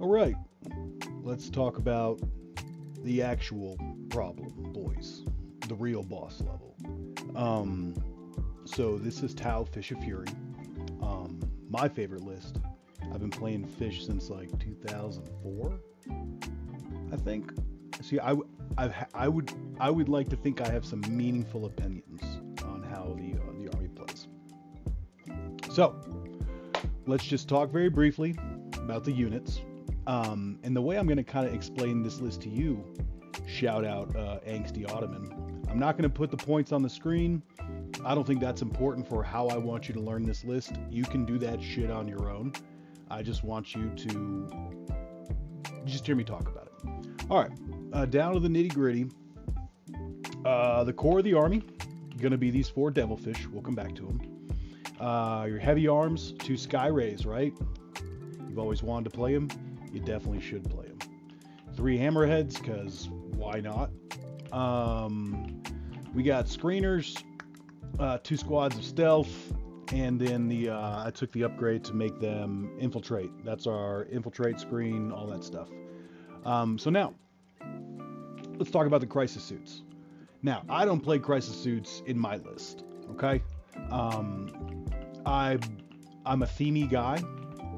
All right, let's talk about the actual problem, boys. The real boss level. Um, so this is Tau Fish of Fury. My favorite list. I've been playing Fish since like 2004, I think. See, I would like to think I have some meaningful opinions on how the army plays. So let's just talk very briefly about the units. And the way I'm going to kind of explain this list to you, shout out Angsty Ottoman. I'm not going to put the points on the screen. I don't think that's important for how I want you to learn this list. You can do that shit on your own. I just want you to just hear me talk about it. All right, down to the nitty gritty. The core of the army going to be these four devilfish. We'll come back to them. Your heavy arms, two sky rays, right? You've always wanted to play them. You definitely should play them. Three hammerheads, because why not? We got screeners, two squads of stealth, and then I took the upgrade to make them infiltrate. That's our infiltrate screen, all that stuff. So now, let's talk about the crisis suits. Now, I don't play crisis suits in my list, okay? I'm a themey guy,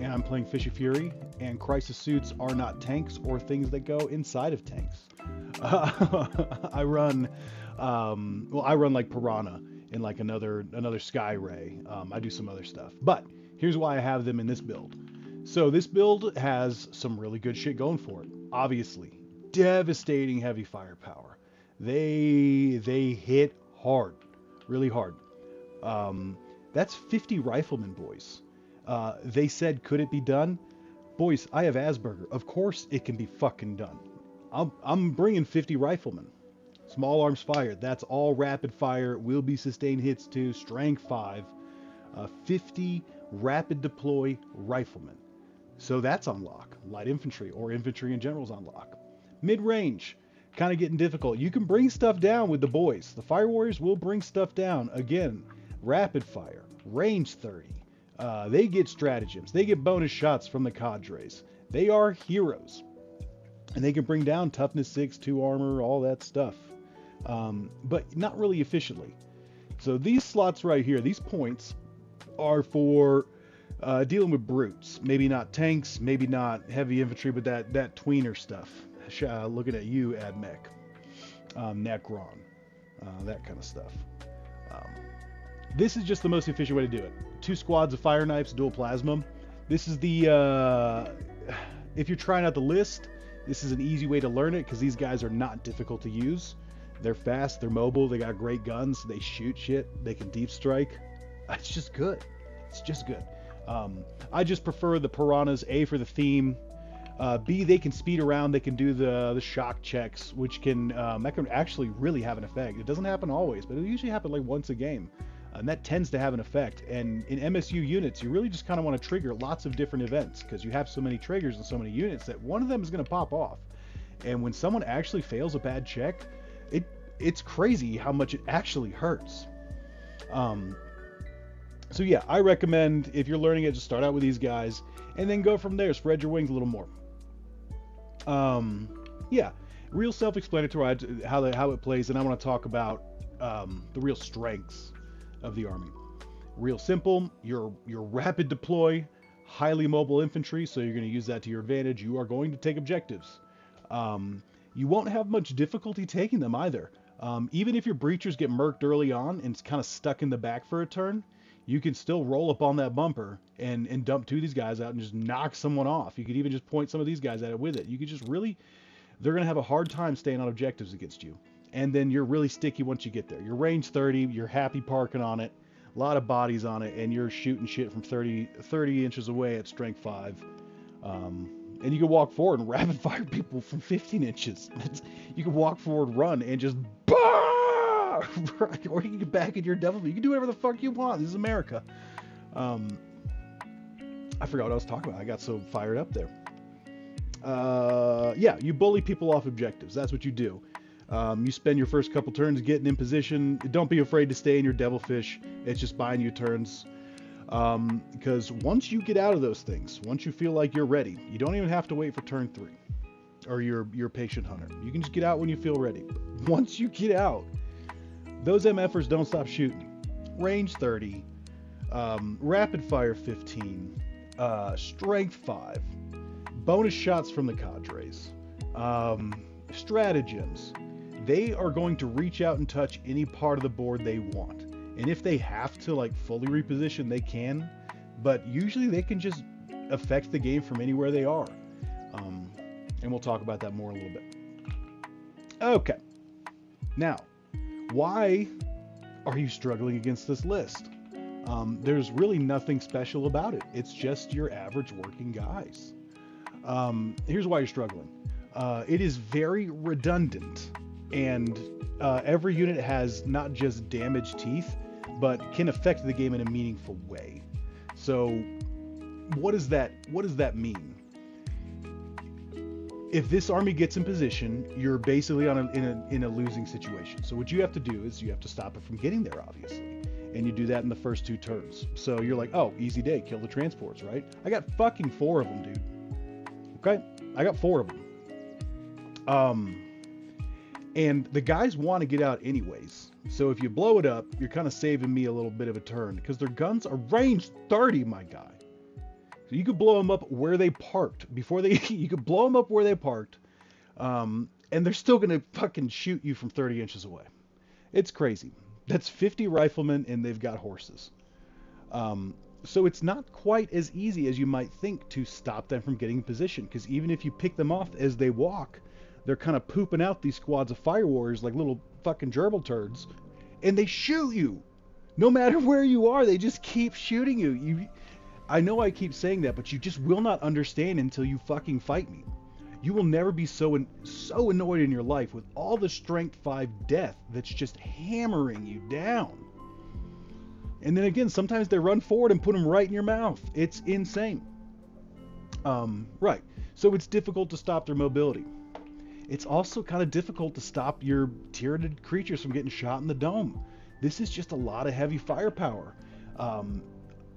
and I'm playing Fish of Fury, and crisis suits are not tanks or things that go inside of tanks. I run, I run like Piranha in like another Sky Ray. I do some other stuff, but here's why I have them in this build. So this build has some really good shit going for it. Obviously, devastating heavy firepower. They hit hard, really hard. That's 50 riflemen, boys. They said, could it be done? Boys, I have Asperger. Of course it can be fucking done. I'm bringing 50 riflemen. Small arms fired. That's all rapid fire. Will be sustained hits too. Strength 5. 50 rapid deploy riflemen. So that's on lock. Light infantry or infantry in general is on lock. Mid-range. Kind of getting difficult. You can bring stuff down with the boys. The Fire Warriors will bring stuff down. Again, rapid fire. Range 30. They get stratagems. They get bonus shots from the cadres. They are heroes. And they can bring down toughness 6, 2 armor, all that stuff. But not really efficiently. So these slots right here, these points, are for dealing with brutes. Maybe not tanks, maybe not heavy infantry, but that tweener stuff. Looking at you, Admech. Necron. That kind of stuff. This is just the most efficient way to do it. 2 squads of fire knives, dual plasma. This is the, if you're trying out the list, this is an easy way to learn it because these guys are not difficult to use. They're fast, they're mobile, they got great guns, they shoot shit, they can deep strike. It's just good. It's just good. I just prefer the piranhas, A, for the theme. B, they can speed around, they can do the shock checks, which can, that can actually really have an effect. It doesn't happen always, but it usually happens like once a game. And that tends to have an effect. And in MSU units, you really just kind of want to trigger lots of different events because you have so many triggers and so many units that one of them is going to pop off. And when someone actually fails a bad check, it's crazy how much it actually hurts. So yeah, I recommend if you're learning it, just start out with these guys and then go from there. Spread your wings a little more. Yeah, real self-explanatory how it plays, and I want to talk about the real strengths of the army. Real simple. Your rapid deploy, highly mobile infantry, so you're going to use that to your advantage. You are going to take objectives. You won't have much difficulty taking them either. Even if your breachers get murked early on and it's kind of stuck in the back for a turn, you can still roll up on that bumper and dump 2 of these guys out and just knock someone off. You could even just point some of these guys at it with it. You could just really, they're going to have a hard time staying on objectives against you. And then you're really sticky once you get there. You're range 30, you're happy parking on it, a lot of bodies on it, and you're shooting shit from 30 inches away at strength 5. And you can walk forward and rapid fire people from 15 inches. You can walk forward, run, and just bah! Or you can get back in your devil. You can do whatever the fuck you want. This is America. I forgot what I was talking about. I got so fired up there. Yeah, you bully people off objectives. That's what you do. You spend your first couple turns getting in position. Don't be afraid to stay in your devilfish. It's just buying you turns. Because once you get out of those things, once you feel like you're ready, you don't even have to wait for turn 3 or your patient hunter. You can just get out when you feel ready. Once you get out, those MFers don't stop shooting. Range 30, rapid fire 15, strength 5, bonus shots from the cadres, stratagems. They are going to reach out and touch any part of the board they want. And if they have to like fully reposition, they can. But usually they can just affect the game from anywhere they are. And we'll talk about that more in a little bit. Okay. Now, why are you struggling against this list? There's really nothing special about it. It's just your average working guys. Here's why you're struggling. It is very redundant, and every unit has not just damage teeth, but can affect the game in a meaningful way. So, what does that mean? If this army gets in position, you're basically in a losing situation. So what you have to do is you have to stop it from getting there, obviously. And you do that in the first 2 turns. So you're like, oh, easy day, kill the transports, right? I got fucking 4 of them, dude. Okay? I got 4 of them. And the guys want to get out anyways. So if you blow it up, you're kind of saving me a little bit of a turn, because their guns are range 30, my guy. So you could blow them up where they parked you could blow them up where they parked. And they're still going to fucking shoot you from 30 inches away. It's crazy. That's 50 riflemen, and they've got horses. So it's not quite as easy as you might think to stop them from getting in position, because even if you pick them off as they walk, they're kind of pooping out these squads of fire warriors like little fucking gerbil turds, and they shoot you. No matter where you are, they just keep shooting you. I know I keep saying that, but you just will not understand until you fucking fight me. You will never be so annoyed in your life with all the strength 5 death that's just hammering you down. And then again, sometimes they run forward and put them right in your mouth. It's insane. Right. So it's difficult to stop their mobility. It's also kind of difficult to stop your tyrannid creatures from getting shot in the dome. This is just a lot of heavy firepower.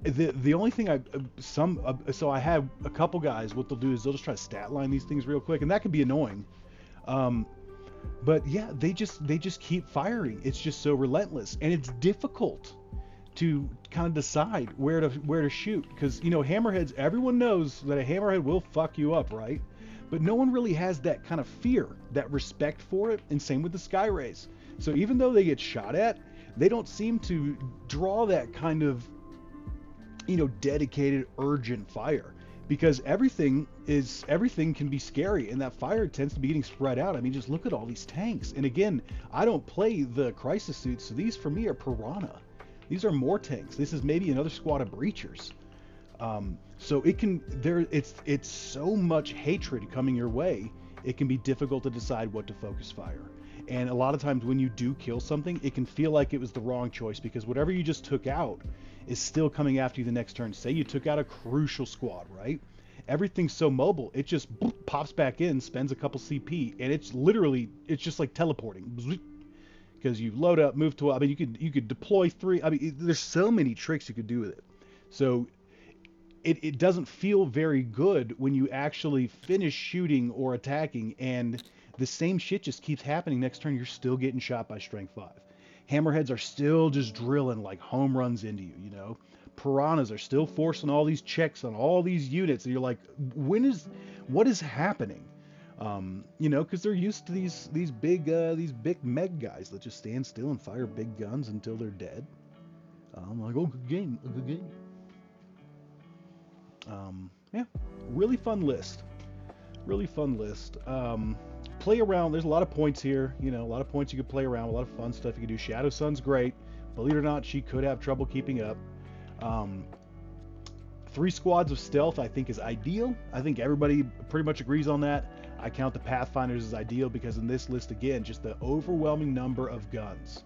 The only thing so I have a couple guys, what they'll do is they'll just try to stat line these things real quick, and that can be annoying. But yeah, they just keep firing. It's just so relentless, and it's difficult to kind of decide where to shoot, because hammerheads, everyone knows that a hammerhead will fuck you up, right? But no one really has that kind of fear, that respect for it, and same with the sky rays. So even though they get shot at, they don't seem to draw that kind of dedicated, urgent fire, because everything can be scary, and that fire tends to be getting spread out. I mean, just look at all these tanks. And again, I don't play the crisis suits, so these for me are piranha. These are more tanks. This is maybe another squad of breachers. So it's so much hatred coming your way, it can be difficult to decide what to focus fire. And a lot of times when you do kill something, it can feel like it was the wrong choice, because whatever you just took out is still coming after you the next turn. Say you took out a crucial squad, right? Everything's so mobile, it just pops back in, spends a couple CP, and it's just like teleporting. Because you load up, move to, I mean, you could deploy 3, I mean, there's so many tricks you could do with it. So it doesn't feel very good when you actually finish shooting or attacking, and the same shit just keeps happening next turn. You're still getting shot by strength 5. Hammerheads are still just drilling like home runs into you, Piranhas are still forcing all these checks on all these units, and you're like, what is happening? Because they're used to these big meg guys that just stand still and fire big guns until they're dead. I'm like, oh, good game, a good game. Yeah, really fun list. Play around. There's a lot of points here. A lot of points you could play around. A lot of fun stuff you could do. Shadow Sun's great. Believe it or not, she could have trouble keeping up. 3 squads of stealth I think is ideal. I think everybody pretty much agrees on that. I count the Pathfinders as ideal because in this list, again, just the overwhelming number of guns.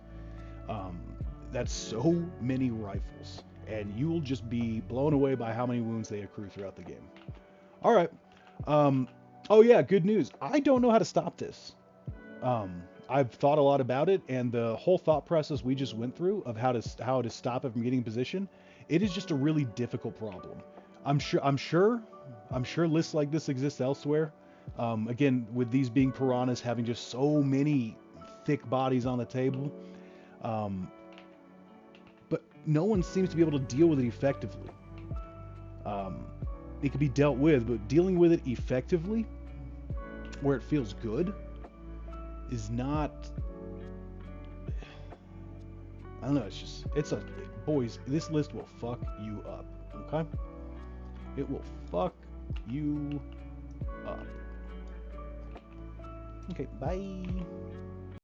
That's so many rifles. And you will just be blown away by how many wounds they accrue throughout the game. All right. Oh yeah, good news. I don't know how to stop this. I've thought a lot about it, and the whole thought process we just went through of how to stop it from getting in position It is just a really difficult problem. I'm sure lists like this exist elsewhere. Again, with these being piranhas having just so many thick bodies on the table, um, but no one seems to be able to deal with it effectively. Um, it can be dealt with, but dealing with it effectively, where it feels good, is not. I don't know. Boys. This list will fuck you up. Okay, it will fuck you up. Okay, bye.